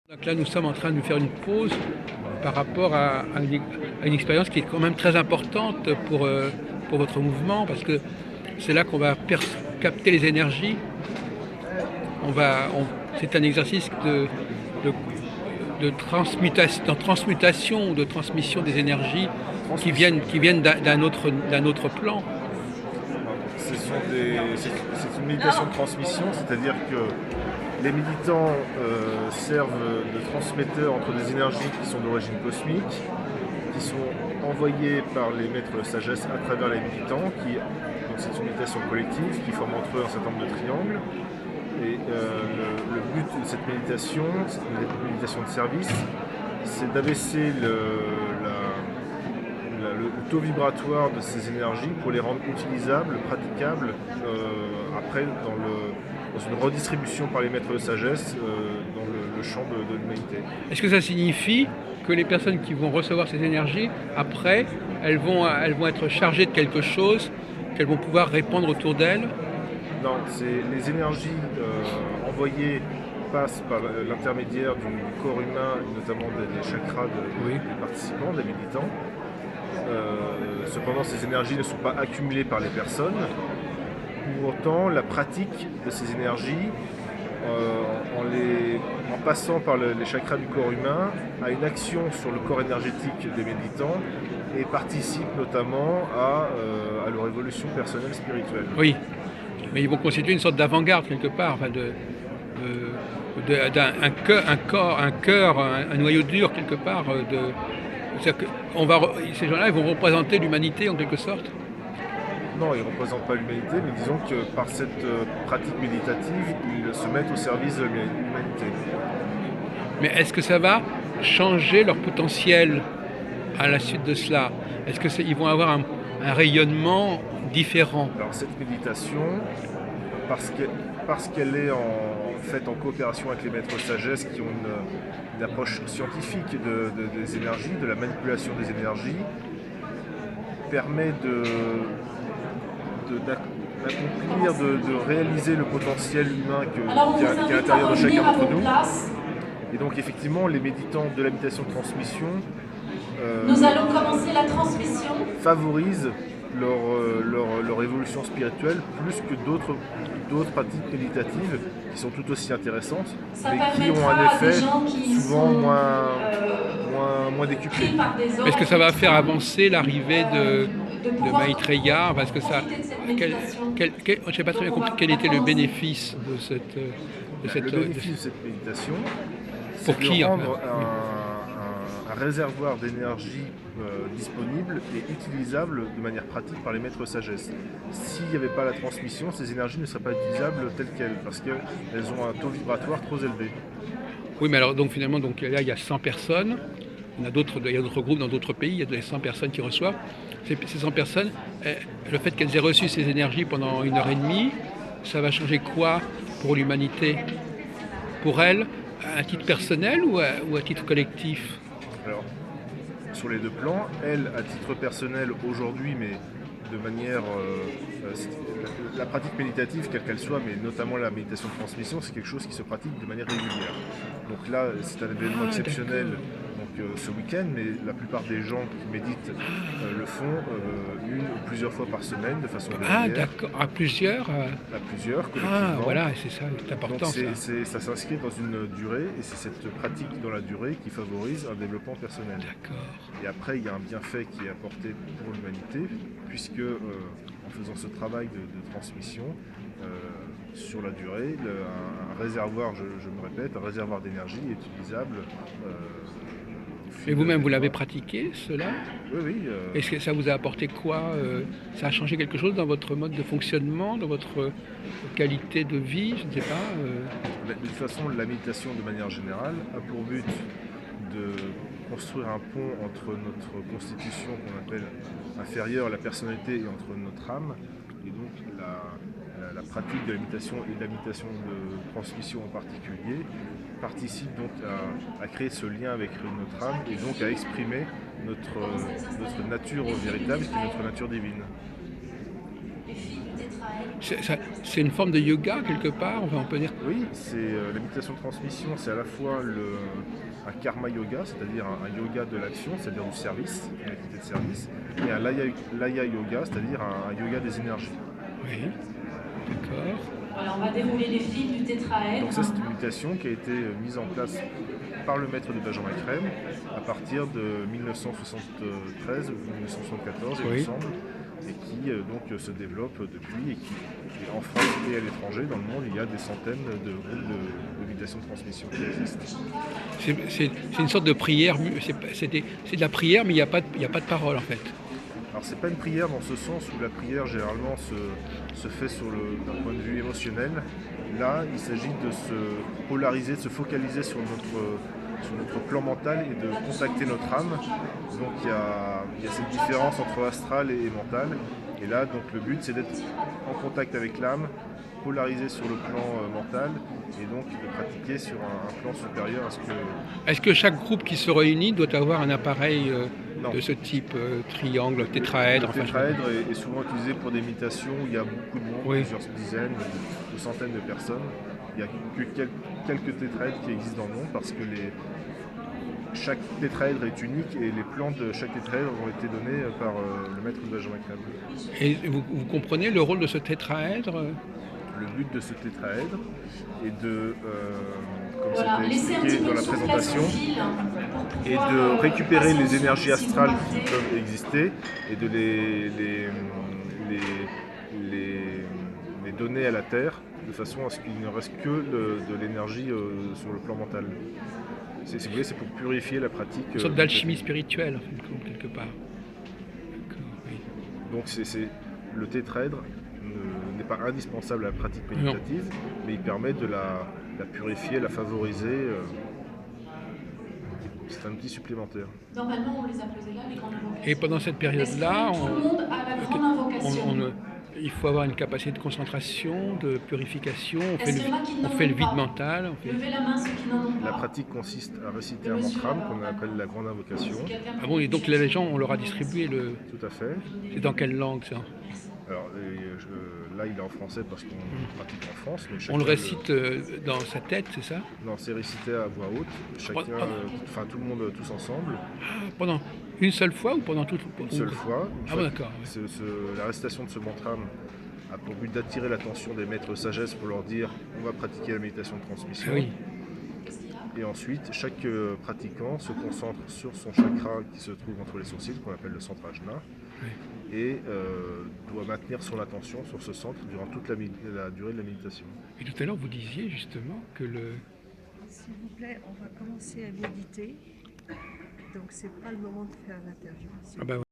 Donc là, nous sommes en train de faire une pause par rapport à une expérience qui est quand même très importante pour votre mouvement, parce que c'est là qu'on va capter les énergies. C'est un exercice de, de transmutation, de transmission des énergies qui viennent d'un autre plan. C'est une méditation de transmission, c'est-à-dire que les méditants servent de transmetteurs entre des énergies qui sont d'origine cosmique, qui sont envoyées par les maîtres de sagesse à travers les méditants. Donc c'est une méditation collective qui forme entre eux un certain nombre de triangles. Et le but de cette méditation de service, c'est d'abaisser le taux vibratoire de ces énergies pour les rendre utilisables, praticables, après dans une redistribution par les maîtres de sagesse dans le champ de l'humanité. Est-ce que ça signifie que les personnes qui vont recevoir ces énergies, après, elles vont être chargées de quelque chose qu'elles vont pouvoir répandre autour d'elles? Non, les énergies envoyées passent par l'intermédiaire du corps humain, notamment des chakras des participants, des méditants. Cependant, ces énergies ne sont pas accumulées par les personnes. Pour autant, la pratique de ces énergies, en passant par les chakras du corps humain, a une action sur le corps énergétique des méditants et participe notamment à leur évolution personnelle spirituelle. Oui, mais ils vont constituer une sorte d'avant-garde quelque part, enfin un cœur, un noyau dur quelque part. Ces gens-là, ils vont représenter l'humanité en quelque sorte. Non, ils ne représentent pas l'humanité, mais disons que par cette pratique méditative, ils se mettent au service de l'humanité. Mais est-ce que ça va changer leur potentiel à la suite de cela? Est-ce qu'ils vont avoir un rayonnement différent? Alors cette méditation, parce qu'elle est faite en coopération avec les maîtres sagesse qui ont une approche scientifique des énergies, de la manipulation des énergies, permet d'accomplir, de réaliser le potentiel humain qui est à l'intérieur de chacun d'entre nous. Et donc effectivement, les méditants de la méditation de transmission nous allons commencer la transmission. Favorisent leur évolution spirituelle plus que d'autres pratiques méditatives qui sont tout aussi intéressantes, mais qui ont un effet souvent moins décuplé. Est-ce que ça va faire avancer l'arrivée de Maitreya? Parce que ça, je n'ai pas très bien compris quel était le bénéfice de cette méditation, pour qui, de rendre un réservoir d'énergie disponible et utilisable de manière pratique par les maîtres sagesse. S'il n'y avait pas la transmission, ces énergies ne seraient pas utilisables telles quelles, parce qu'elles ont un taux vibratoire trop élevé. Oui, mais alors donc finalement, là il y a 100 personnes. Il y a d'autres groupes dans d'autres pays, il y a 100 personnes qui reçoivent. Ces 100 personnes, le fait qu'elles aient reçu ces énergies pendant 1h30, ça va changer quoi pour l'humanité? Pour elles, à titre personnel ou à titre collectif? Alors, sur les deux plans, elles, à titre personnel aujourd'hui, mais de manière... la pratique méditative, quelle qu'elle soit, mais notamment la méditation de transmission, c'est quelque chose qui se pratique de manière régulière. Donc là, c'est un événement exceptionnel ce week-end, mais la plupart des gens qui méditent le font une ou plusieurs fois par semaine de façon régulière. Ah d'accord, à plusieurs collectivement. Ah voilà, c'est ça, c'est important. Donc ça s'inscrit dans une durée, et c'est cette pratique dans la durée qui favorise un développement personnel. D'accord. Et après, il y a un bienfait qui est apporté pour l'humanité, puisque en faisant ce travail de transmission, sur la durée, un réservoir, je me répète, un réservoir d'énergie est utilisable. Et vous-même, vous l'avez pratiqué, cela? Oui. Est-ce que ça vous a apporté quoi? Ça a changé quelque chose dans votre mode de fonctionnement, dans votre qualité de vie? Je ne sais pas. De toute façon, la méditation, de manière générale, a pour but de construire un pont entre notre constitution qu'on appelle inférieure, la personnalité, et entre notre âme. Et donc la pratique de la méditation et de la méditation de transmission en particulier participe donc à créer ce lien avec notre âme et donc à exprimer notre nature véritable qui est notre nature divine. C'est une forme de yoga quelque part, enfin, on peut dire. Oui, c'est la méditation de transmission, c'est à la fois un karma yoga, c'est-à-dire un yoga de l'action, c'est-à-dire du service, une activité de service, et un laya yoga, c'est-à-dire un yoga des énergies. Oui, d'accord. Voilà, on va dérouler les fils du tétraèdre. Donc ça, c'est une méditation qui a été mise en place par le maître de Benjamin Crème à partir de 1973 ou 1974, il me Oui. semble, et qui donc se développe depuis, et en France et à l'étranger, dans le monde, il y a des centaines de groupes de méditation de transmission qui existent. C'est une sorte de prière, c'est de la prière, mais il n'y a pas de parole en fait. Alors c'est pas une prière dans ce sens où la prière généralement se fait d'un point de vue émotionnel. Là, il s'agit de se polariser, de se focaliser sur notre plan mental et de contacter notre âme. Donc il y a cette différence entre astral et mental. Et là, donc le but c'est d'être en contact avec l'âme, polarisé sur le plan mental, et donc de pratiquer sur un plan supérieur à ce que... Est-ce que chaque groupe qui se réunit doit avoir un appareil Non. de ce type, triangle, tétraèdre? Le tétraèdre est souvent utilisé pour des méditations où il y a beaucoup de monde, Oui. plusieurs dizaines ou centaines de personnes. Il n'y a que quelques tétraèdres qui existent dans le monde parce que chaque tétraèdre est unique et les plans de chaque tétraèdre ont été donnés par le maître de Benjamin Crème. Et vous comprenez le rôle de ce tétraèdre? Le but de ce tétraèdre est de, comme Voilà, c'était laissez un expliqué petit peu dans de la souplesse présentation, au fil pour et pouvoir, de récupérer passer les ensuite, énergies si vous astrales qui partez. peuvent exister et de les donner à la Terre de façon à ce qu'il ne reste que de l'énergie sur le plan mental. Si vous voulez, c'est pour purifier la pratique. Une sorte d'alchimie spirituelle, en fin de compte, quelque part. D'accord, oui. Donc le tétraèdre n'est pas indispensable à la pratique méditative, mais il permet de la purifier, la favoriser. C'est un outil supplémentaire. Normalement, on les applaudit là, les grandes invocations. Et pendant cette période-là, Tout le monde a la grande invocation. il faut avoir une capacité de concentration, de purification, Est-ce qu'il y en a qui n'en on fait le ont vide pas? mental. Levez la main ceux qui n'en ont pas. La pratique consiste à réciter un mantra qu'on appelle la grande invocation. Ah bon, et donc les gens, on leur a distribué Tout à fait. C'est dans quelle langue ça? Alors là, il est en français parce qu'on pratique en France. Mais On le récite dans sa tête, c'est ça? Non, c'est récité à voix haute. Chacun, tout le monde, tous ensemble. Pendant une seule fois ou pendant toute Une seule fois. Ah bon, d'accord. La récitation de ce mantra a pour but d'attirer l'attention des maîtres sagesse pour leur dire on va pratiquer la méditation de transmission. Ah oui. Et ensuite, chaque pratiquant se concentre sur son chakra qui se trouve entre les sourcils, qu'on appelle le centre ajna, et doit maintenir son attention sur ce centre durant toute la durée de la méditation. Et tout à l'heure, vous disiez justement que S'il vous plaît, on va commencer à méditer. Donc, c'est pas le moment de faire l'interview. Ah bah